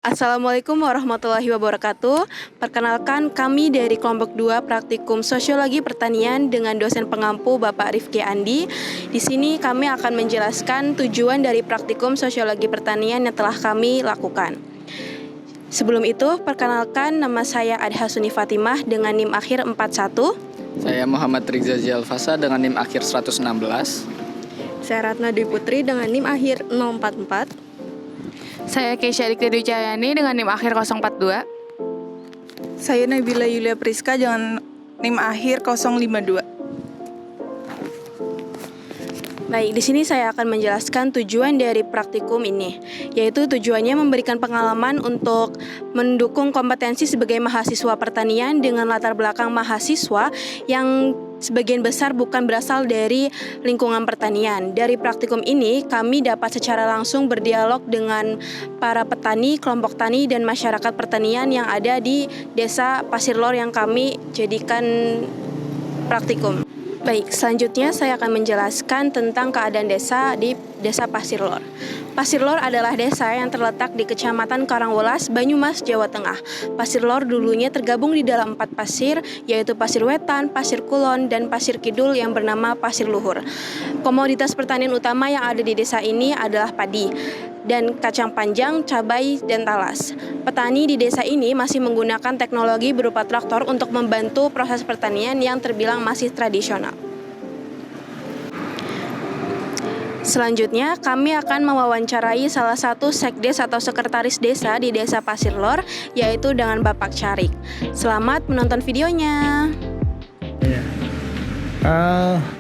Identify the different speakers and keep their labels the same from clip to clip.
Speaker 1: Assalamualaikum warahmatullahi wabarakatuh. Perkenalkan, kami dari kelompok 2 Praktikum Sosiologi Pertanian dengan dosen pengampu Bapak Rifki Andi. Di sini kami akan menjelaskan tujuan dari Praktikum Sosiologi Pertanian yang telah kami lakukan. Sebelum itu, perkenalkan, nama saya Adha Suni Fatimah dengan NIM akhir 41.
Speaker 2: Saya Muhammad Rizal Jalfasa dengan NIM akhir 116.
Speaker 1: Saya Ratna Dwi Putri dengan NIM akhir 044.
Speaker 3: Saya Keisha Dikti Dwi Cahyani dengan NIM akhir 042.
Speaker 4: Saya Nabila Yulia Priska dengan NIM akhir 052.
Speaker 1: Baik, di sini saya akan menjelaskan tujuan dari praktikum ini, yaitu tujuannya memberikan pengalaman untuk mendukung kompetensi sebagai mahasiswa pertanian dengan latar belakang mahasiswa yang sebagian besar bukan berasal dari lingkungan pertanian. Dari praktikum ini, kami dapat secara langsung berdialog dengan para petani, kelompok tani, dan masyarakat pertanian yang ada di Desa Pasir Lor yang kami jadikan praktikum. Baik, selanjutnya saya akan menjelaskan tentang keadaan desa di Desa Pasir Lor. Pasir Lor adalah desa yang terletak di Kecamatan Karangwelas, Banyumas, Jawa Tengah. Pasir Lor dulunya tergabung di dalam 4 pasir, yaitu Pasir Wetan, Pasir Kulon, dan Pasir Kidul yang bernama Pasir Luhur. Komoditas pertanian utama yang ada di desa ini adalah padi dan kacang panjang, cabai, dan talas. Petani di desa ini masih menggunakan teknologi berupa traktor untuk membantu proses pertanian yang terbilang masih tradisional. Selanjutnya, kami akan mewawancarai salah satu sekdes atau sekretaris desa di Desa Pasir Lor, yaitu dengan Bapak Carik. Selamat menonton videonya.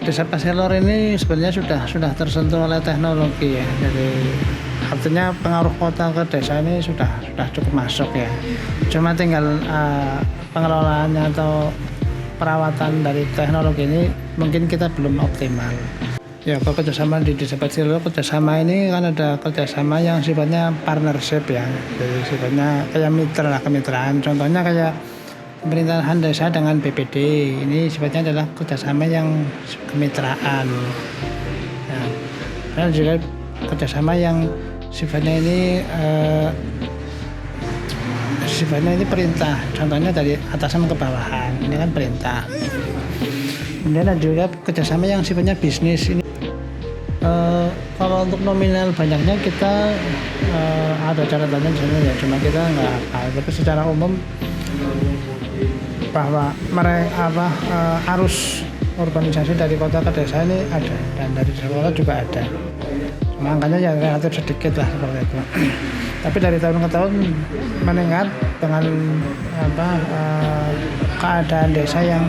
Speaker 5: Desa Pasir Lor ini sebenarnya sudah tersentuh oleh teknologi ya. Jadi artinya pengaruh kota ke desa ini sudah cukup masuk ya. Cuma tinggal pengelolaannya atau perawatan dari teknologi ini mungkin kita belum optimal. Ya, kalau kerjasama di Desa Pasir Lor, kerjasama ini kan ada kerjasama yang sifatnya partnership ya. Jadi sifatnya kayak mitra lah, kemitraan. Contohnya kayak pemerintahan desa dengan BPD, ini sifatnya adalah kerjasama yang kemitraan. Nah, dan juga kerjasama yang sifatnya ini perintah. Contohnya dari atasan ke bawahan, ini kan perintah. Kemudian ada juga kerjasama yang sifatnya bisnis. Ini kalau untuk nominal banyaknya kita ada catatannya di sana ya, cuma kita nggak hafal. Tapi secara umum bahwa mereka arus urbanisasi dari kota ke desa ini ada, dan dari sekolah juga ada. Cuma angkanya ya relatif sedikit lah seperti itu. Tapi dari tahun ke tahun meningkat dengan keadaan desa yang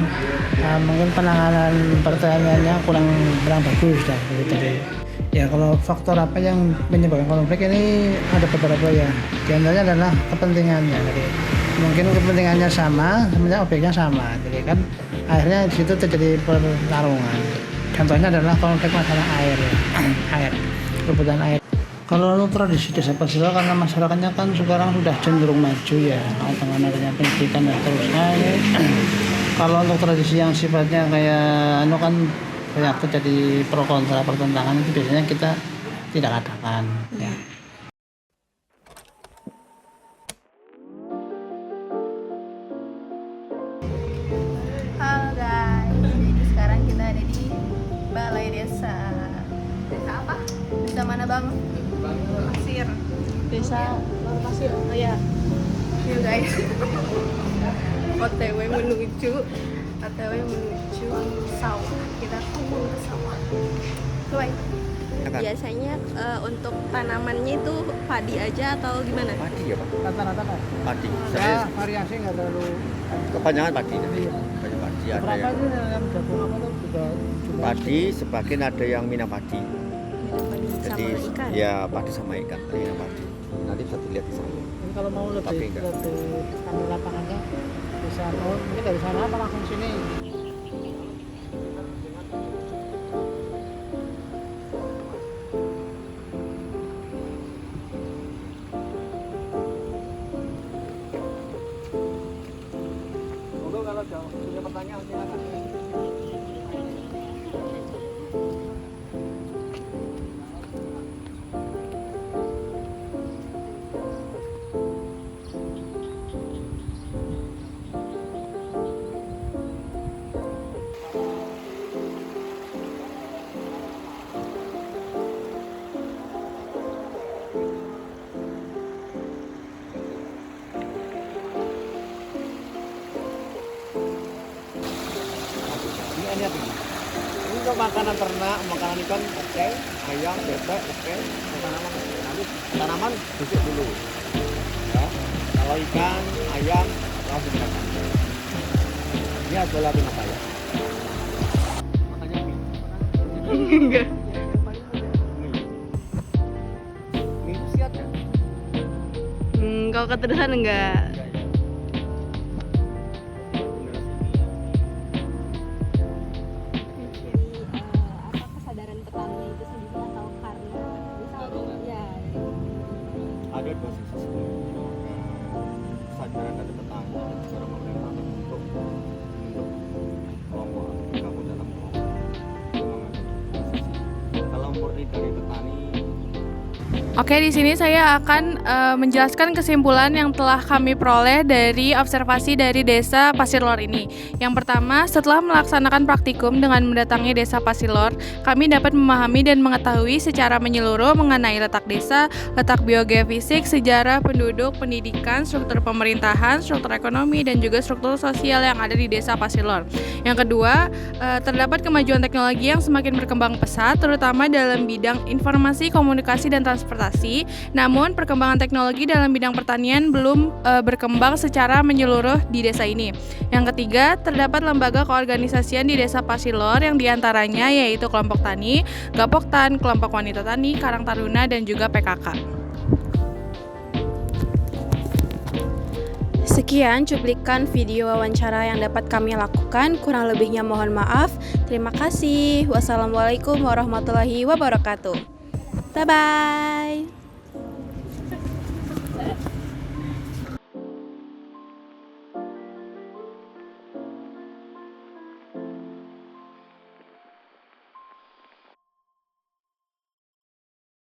Speaker 5: mungkin penanganan pertaniannya kurang bagus dah. Jadi ya kalau faktor apa yang menyebabkan konflik ini ada beberapa ya. Di antaranya adalah kepentingannya. Jadi mungkin kepentingannya sama, sebenarnya objeknya sama. Jadi kan akhirnya di situ terjadi pertarungan. Contohnya adalah konflik masalah air, rebutan air. Kalau untuk tradisi Desa Pasir Lor, karena masyarakatnya kan sekarang sudah cenderung maju ya, dengan adanya pendidikan dan seterusnya. Kalau untuk tradisi yang sifatnya kayak kan banyak terjadi pro kontra pertentangan, itu biasanya kita tidak adakan. Ya.
Speaker 6: Halo guys, jadi sekarang kita ada di Balai Desa. Desa apa? Desa mana bang? Pasir. Desa Lor Pasir. Oh ya. Yuk guys. OTW menuju sawah. Kita turun ke sawah. Tuh. Biasanya untuk tanamannya itu padi aja atau gimana?
Speaker 7: Padi ya Pak?
Speaker 5: Rata-rata Pak?
Speaker 7: Padi.
Speaker 5: Ya, variasi nggak terlalu.
Speaker 7: Kebanyakan padi.
Speaker 5: Iya.
Speaker 7: Banyak padi. Ada
Speaker 5: Berapa
Speaker 7: yang
Speaker 5: itu yang gabung apa tuh juga
Speaker 7: padi, sebagian ada yang minam padi.
Speaker 6: Padi
Speaker 7: Jadi
Speaker 6: sama ikan.
Speaker 7: ya padi sama ikan, minam padi. Nanti bisa dilihat di sana.
Speaker 5: Jadi kalau mau
Speaker 7: Tapi
Speaker 5: lebih
Speaker 7: enggak.
Speaker 5: ambil lapangannya bisa mungkin dari sana apa langsung sini. Kalau punya pertanyaan silakan.
Speaker 7: makanan ternak, makanan ikan oke, ayam, bebek oke, tanaman oke. Nanti tanaman busuk dulu. Ya, kalau ikan, ayam langsung dimakan. Ini hasil latihan saya. Makanya mie.
Speaker 1: Enggak.
Speaker 7: Mie itu siap ya?
Speaker 1: Kalau keterusan enggak.
Speaker 6: Kesadaran petani itu sendiri atau karena misalnya ya
Speaker 7: Ada dua sisi sebenarnya. Kesadaran dari petani dan secara pemerintah untuk kelompok kamu dalam kelompok itu mengandung dua sisi. Kalau murni dari petani
Speaker 3: Oke, di sini saya akan menjelaskan kesimpulan yang telah kami peroleh dari observasi dari Desa Pasirlor ini. Yang pertama, setelah melaksanakan praktikum dengan mendatangi Desa Pasirlor, kami dapat memahami dan mengetahui secara menyeluruh mengenai letak desa, letak biogeofisik, sejarah penduduk, pendidikan, struktur pemerintahan, struktur ekonomi, dan juga struktur sosial yang ada di Desa Pasirlor. Yang kedua, terdapat kemajuan teknologi yang semakin berkembang pesat, terutama dalam bidang informasi, komunikasi, dan transportasi. Namun, perkembangan teknologi dalam bidang pertanian belum berkembang secara menyeluruh di desa ini. Yang ketiga, terdapat lembaga keorganisasian di Desa Pasirlor yang diantaranya yaitu kelompok tani, Gapoktan, kelompok wanita tani, Karang Taruna, dan juga PKK.
Speaker 1: Sekian cuplikan video wawancara yang dapat kami lakukan. Kurang lebihnya mohon maaf. Terima kasih. Wassalamualaikum warahmatullahi wabarakatuh. Bye-bye.